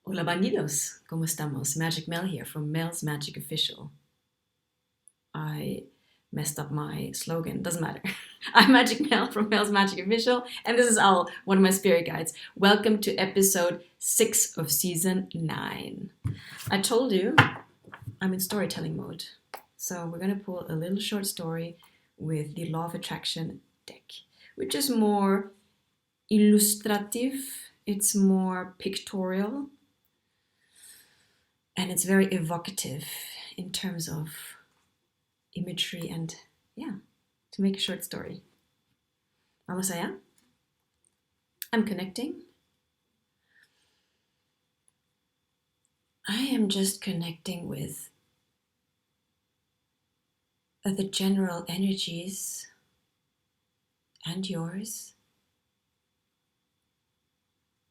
Hola Bandidos, ¿cómo estamos? Magic Mel here from Mel's Magic Official. I messed up my slogan, doesn't matter. I'm Magic Mel from Mel's Magic Official, and this is Al, one of my spirit guides. Welcome to episode 6 of season 9. I told you I'm in storytelling mode, so we're going to pull a little short story with the Law of Attraction deck, which is more illustrative, it's more pictorial, and it's very evocative in terms of imagery and, yeah, to make a short story. Vamos allá. I'm connecting. I am just connecting with the general energies and yours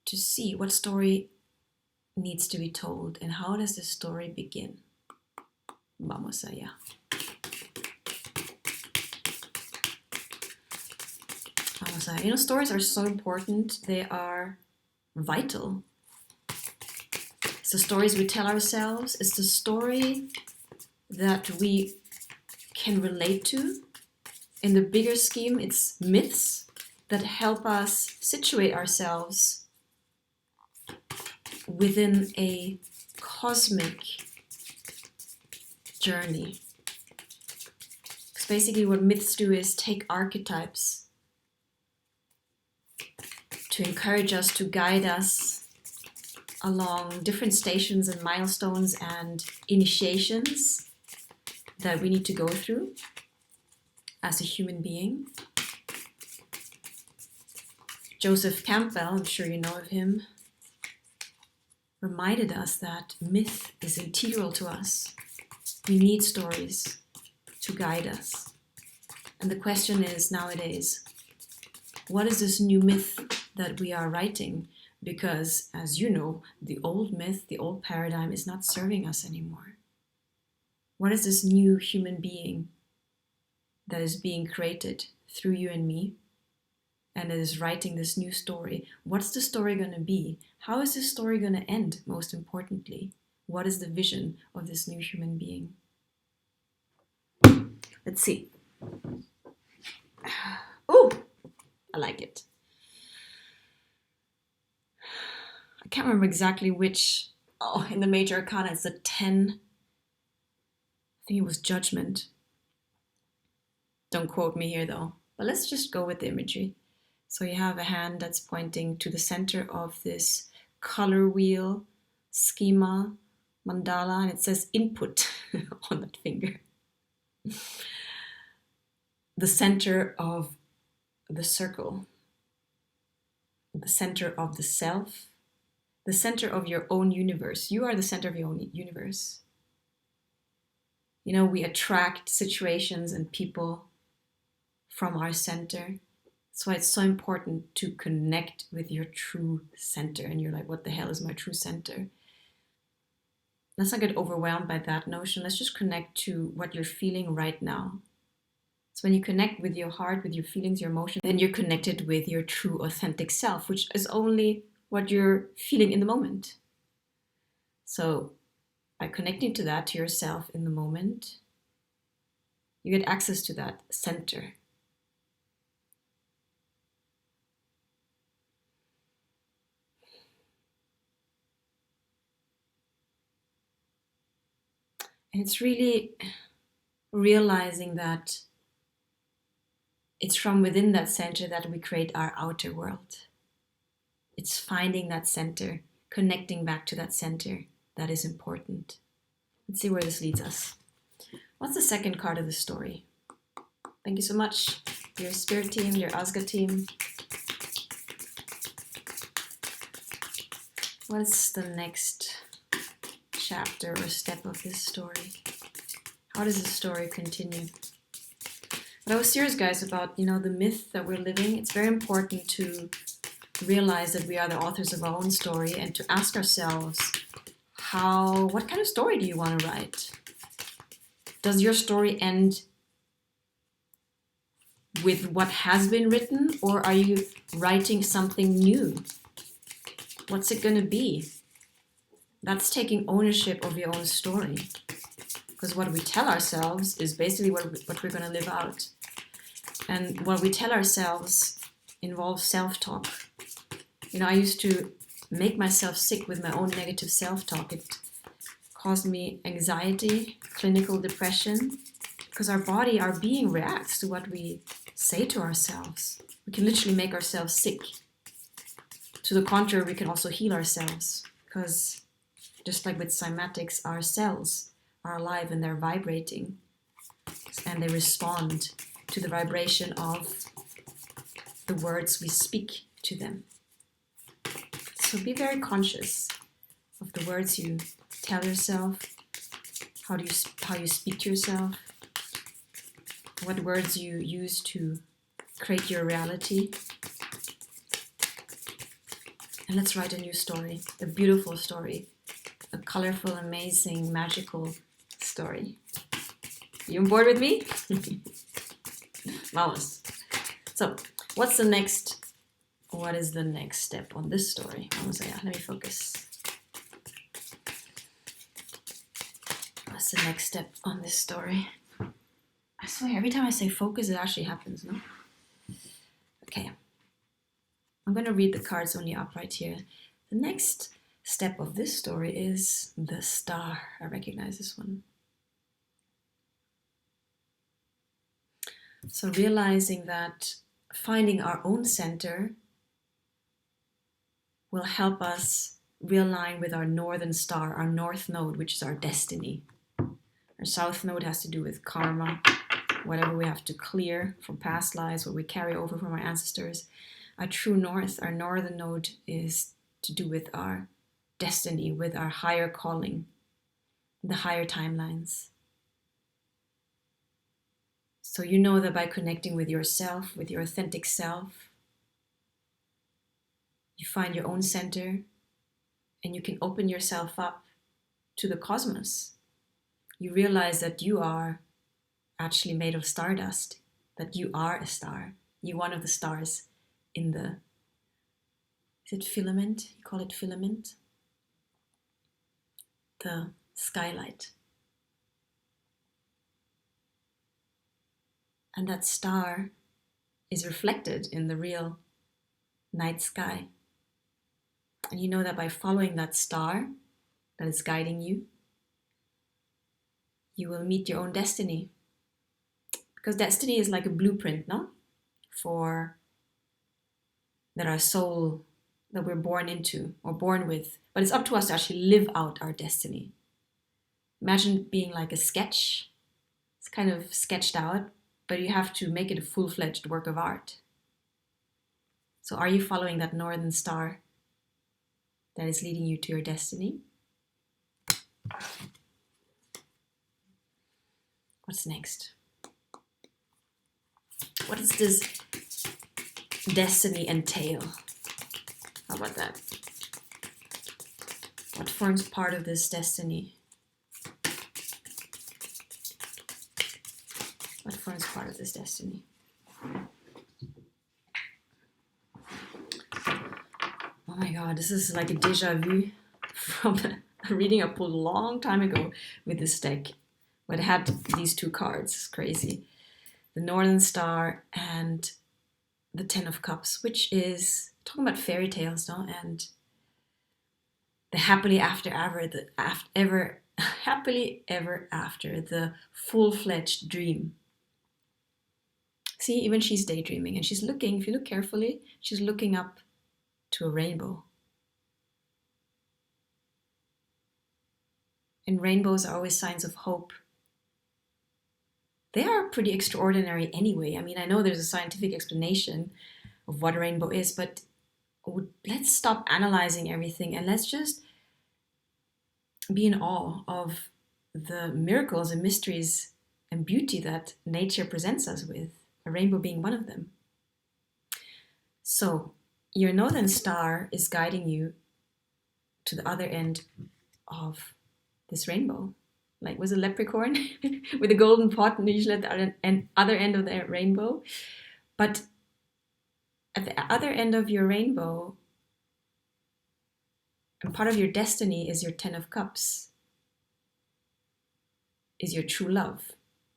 to see what story needs to be told and how does this story begin. Vamos allá. Vamos allá. You know, stories are so important. They are vital. It's the stories we tell ourselves. It's the story that we can relate to. In the bigger scheme, it's myths that help us situate ourselves within a cosmic journey. Because basically what myths do is take archetypes to encourage us, to guide us along different stations and milestones and initiations that we need to go through as a human being. Joseph Campbell, I'm sure you know of him, reminded us that myth is integral to us. We need stories to guide us. And the question is nowadays, what is this new myth that we are writing? Because, as you know, the old myth, the old paradigm is not serving us anymore. What is this new human being that is being created through you and me and is writing this new story? What's the story going to be? How is this story going to end, most importantly? What is the vision of this new human being? Let's see. Oh, I like it. I can't remember exactly which. Oh, in the major arcana, it's the 10. I think it was Judgment. Don't quote me here though. But let's just go with the imagery. So you have a hand that's pointing to the center of this color wheel, schema, mandala, and it says input on that finger. The center of the circle, the center of the self, the center of your own universe. You are the center of your own universe. You know, we attract situations and people from our center. That's why it's so important to connect with your true center. And you're like, what the hell is my true center? Let's not get overwhelmed by that notion. Let's just connect to what you're feeling right now. So when you connect with your heart, with your feelings, your emotions, then you're connected with your true authentic self, which is only what you're feeling in the moment. So by connecting to that, to yourself in the moment, you get access to that center. And it's really realizing that it's from within that center that we create our outer world. It's finding that center, connecting back to that center that is important. Let's see where this leads us. What's the second card of the story? Thank you so much, your spirit team, your Asga team. What's the next chapter or step of this story? How does this story continue? But I was serious, guys, about, you know, the myth that we're living. It's very important to realize that we are the authors of our own story and to ask ourselves, what kind of story do you want to write? Does your story end with what has been written, or are you writing something new? What's it going to be? That's taking ownership of your own story. Because what we tell ourselves is basically what we're going to live out. And what we tell ourselves involves self-talk. I used to make myself sick with my own negative self-talk. It caused me anxiety, clinical depression, because our being reacts to what we say to ourselves. We can literally make ourselves sick. To the contrary, we can also heal ourselves, because just like with cymatics, our cells are alive and they're vibrating, and they respond to the vibration of the words we speak to them. So be very conscious of the words you tell yourself, how you speak to yourself, what words you use to create your reality. And let's write a new story, a beautiful story, a colorful, amazing, magical story. You on board with me? Vamos. So, what is the next step on this story? Vamos allá, let me focus. What's the next step on this story? I swear, every time I say focus, it actually happens, no? Okay. I'm going to read the cards only up right here. The next step of this story is the star. I recognize this one. So realizing that finding our own center will help us realign with our northern star, our north node, which is our destiny. Our south node has to do with karma, whatever we have to clear from past lives, what we carry over from our ancestors. Our true north, our northern node, is to do with our destiny, with our higher calling, the higher timelines. So you know that by connecting with yourself, with your authentic self, you find your own center and you can open yourself up to the cosmos. You realize that you are actually made of stardust, that you are a star. You're one of the stars in the, is it filament? You call it filament? The skylight. And that star is reflected in the real night sky. And you know that by following that star that is guiding you, you will meet your own destiny. Because destiny is like a blueprint, no? For that our soul, that we're born into or born with. But it's up to us to actually live out our destiny. Imagine being like a sketch. It's kind of sketched out, but you have to make it a full-fledged work of art. So are you following that northern star that is leading you to your destiny? What's next? What does this destiny entail? How about that? What forms part of this destiny? What forms part of this destiny? Oh my God, this is like a deja vu from a reading I pulled a long time ago with this deck. But it had these two cards. It's crazy. The Northern Star and the Ten of Cups, which is talking about fairy tales, no? And the happily happily ever after, the full-fledged dream. See, even she's daydreaming and she's looking, if you look carefully, she's looking up to a rainbow. And rainbows are always signs of hope. They are pretty extraordinary anyway. I mean, I know there's a scientific explanation of what a rainbow is, but let's stop analyzing everything and let's just be in awe of the miracles and mysteries and beauty that nature presents us with, a rainbow being one of them. So your northern star is guiding you to the other end of this rainbow. Like, was a leprechaun with a golden pot and usually at the other end of the rainbow. But at the other end of your rainbow, And part of your destiny is your 10 of Cups, is your true love.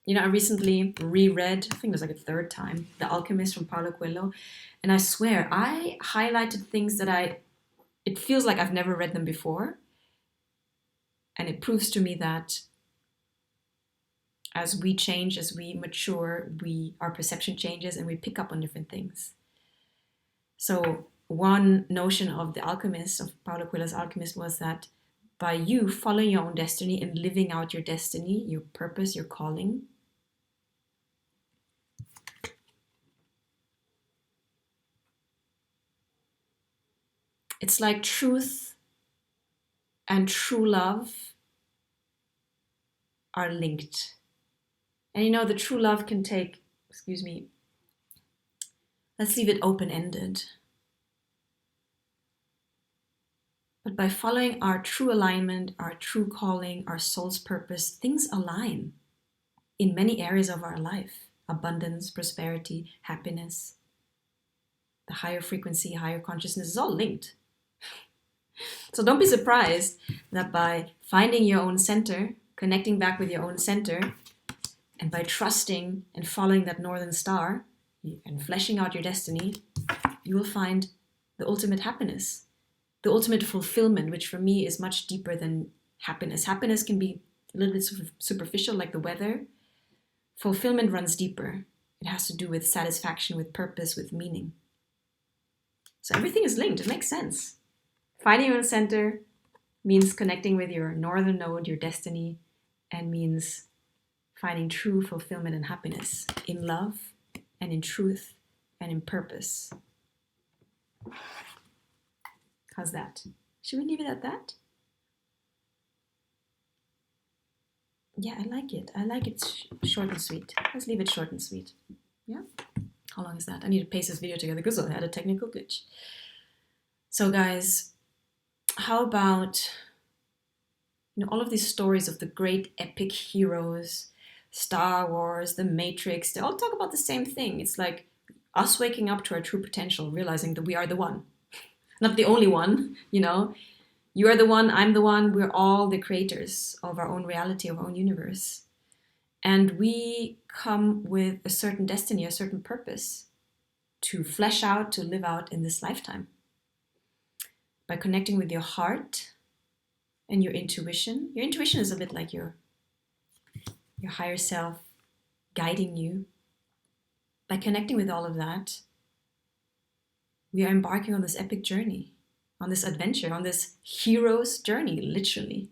You know, I recently reread, I think it was like a third time, The Alchemist from Paulo Coelho. And I swear, I highlighted things that it feels like I've never read them before. And it proves to me that as we change, as we mature, our perception changes and we pick up on different things. So one notion of The Alchemist, of Paulo Coelho's Alchemist, was that by you following your own destiny and living out your destiny, your purpose, your calling, it's like truth and true love are linked. And you know, the true love can take, let's leave it open-ended. But by following our true alignment, our true calling, our soul's purpose, things align in many areas of our life. Abundance, prosperity, happiness. The higher frequency, higher consciousness is all linked. So don't be surprised that by finding your own center, connecting back with your own center, and by trusting and following that northern star and fleshing out your destiny, you will find the ultimate happiness, the ultimate fulfillment, which for me is much deeper than happiness. Happiness can be a little bit superficial, like the weather. Fulfillment runs deeper. It has to do with satisfaction, with purpose, with meaning. So everything is linked. It makes sense. Finding your own center means connecting with your northern node, your destiny, and means finding true fulfillment and happiness in love and in truth and in purpose. How's that? Should we leave it at that? Yeah, I like it. I like it short and sweet. Let's leave it short and sweet. Yeah? How long is that? I need to paste this video together because I had a technical glitch. So guys, how about, all of these stories of the great epic heroes, Star Wars, The Matrix, they all talk about the same thing. It's like us waking up to our true potential, realizing that we are the one. Not the only one, You are the one, I'm the one, we're all the creators of our own reality, of our own universe. And we come with a certain destiny, a certain purpose to flesh out, to live out in this lifetime. By connecting with your heart and your intuition. Your intuition is a bit like your higher self guiding you. By connecting with all of that, we are embarking on this epic journey, on this adventure, on this hero's journey, literally.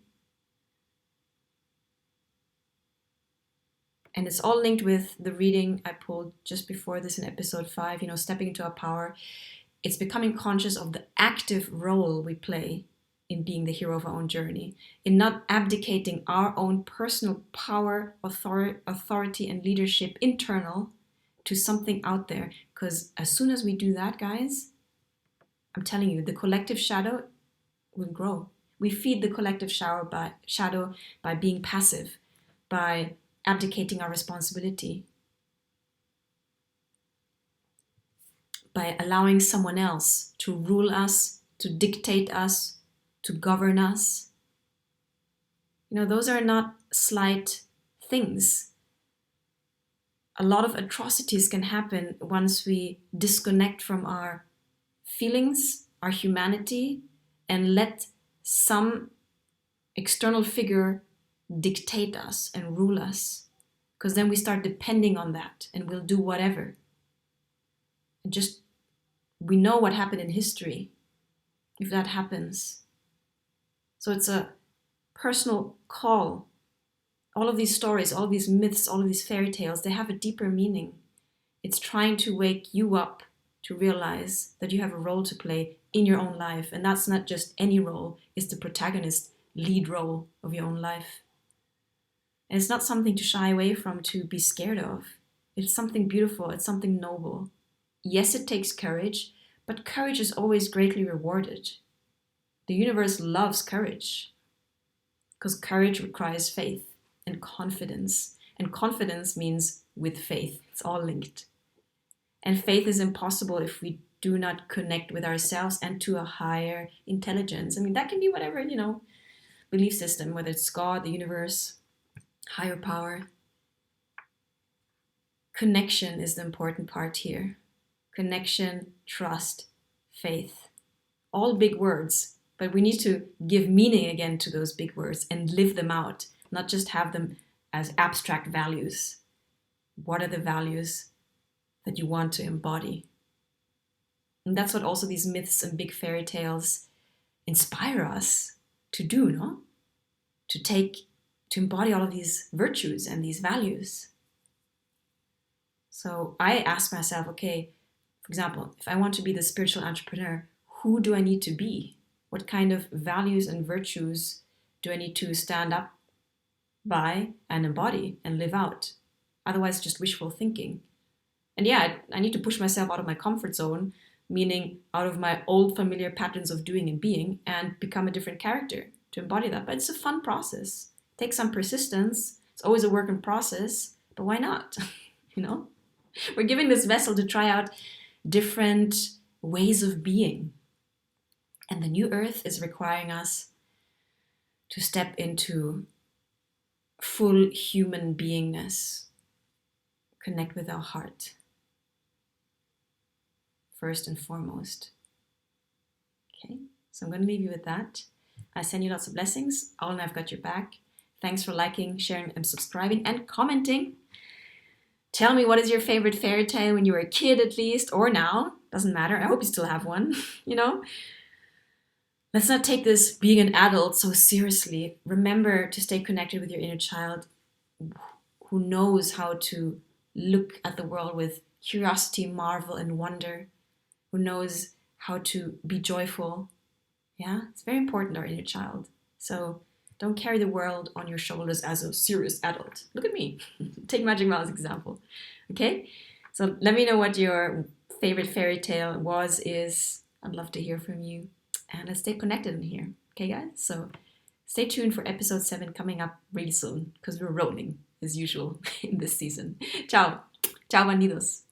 And it's all linked with the reading I pulled just before this in episode 5, stepping into our power. It's becoming conscious of the active role we play in being the hero of our own journey, in not abdicating our own personal power, authority, and leadership internal to something out there. Because as soon as we do that, guys, I'm telling you, the collective shadow will grow. We feed the collective shadow by being passive, by abdicating our responsibility, by allowing someone else to rule us, to dictate us, to govern us. Those are not slight things. A lot of atrocities can happen once we disconnect from our feelings, our humanity, and let some external figure dictate us and rule us. Because then we start depending on that and we'll do whatever. And we know what happened in history if that happens. So it's a personal call. All of these stories, all of these myths, all of these fairy tales, they have a deeper meaning. It's trying to wake you up to realize that you have a role to play in your own life. And that's not just any role, it's the protagonist, lead role of your own life. And it's not something to shy away from, to be scared of. It's something beautiful, it's something noble. Yes, it takes courage, but courage is always greatly rewarded. The universe loves courage because courage requires faith and confidence. And confidence means with faith. It's all linked. And faith is impossible if we do not connect with ourselves and to a higher intelligence. I mean, that can be whatever, belief system, whether it's God, the universe, higher power. Connection is the important part here. Connection, trust, faith. All big words, but we need to give meaning again to those big words and live them out, not just have them as abstract values. What are the values that you want to embody? And that's what also these myths and big fairy tales inspire us to do, no? To embody all of these virtues and these values. So I ask myself, okay, for example, if I want to be the spiritual entrepreneur, who do I need to be? What kind of values and virtues do I need to stand up by and embody and live out? Otherwise, just wishful thinking. And yeah, I need to push myself out of my comfort zone, meaning out of my old familiar patterns of doing and being, and become a different character to embody that. But it's a fun process. It takes some persistence. It's always a work in process, but why not? We're giving this vessel to try out different ways of being. And the new earth is requiring us to step into full human beingness, connect with our heart, first and foremost. Okay, so I'm going to leave you with that. I send you lots of blessings. All and I've got your back. Thanks for liking, sharing, and subscribing, and commenting. Tell me, what is your favorite fairy tale when you were a kid, at least, or now? Doesn't matter. I hope you still have one, Let's not take this being an adult so seriously. Remember to stay connected with your inner child who knows how to look at the world with curiosity, marvel, and wonder, who knows how to be joyful. Yeah, it's very important, our inner child. So don't carry the world on your shoulders as a serious adult. Look at me. Take Magic Mouth as an example. Okay? So let me know what your favorite fairy tale is. I'd love to hear from you. And let's stay connected in here. Okay, guys? So stay tuned for episode 7 coming up really soon, because we're rolling as usual in this season. Ciao. Ciao, bandidos.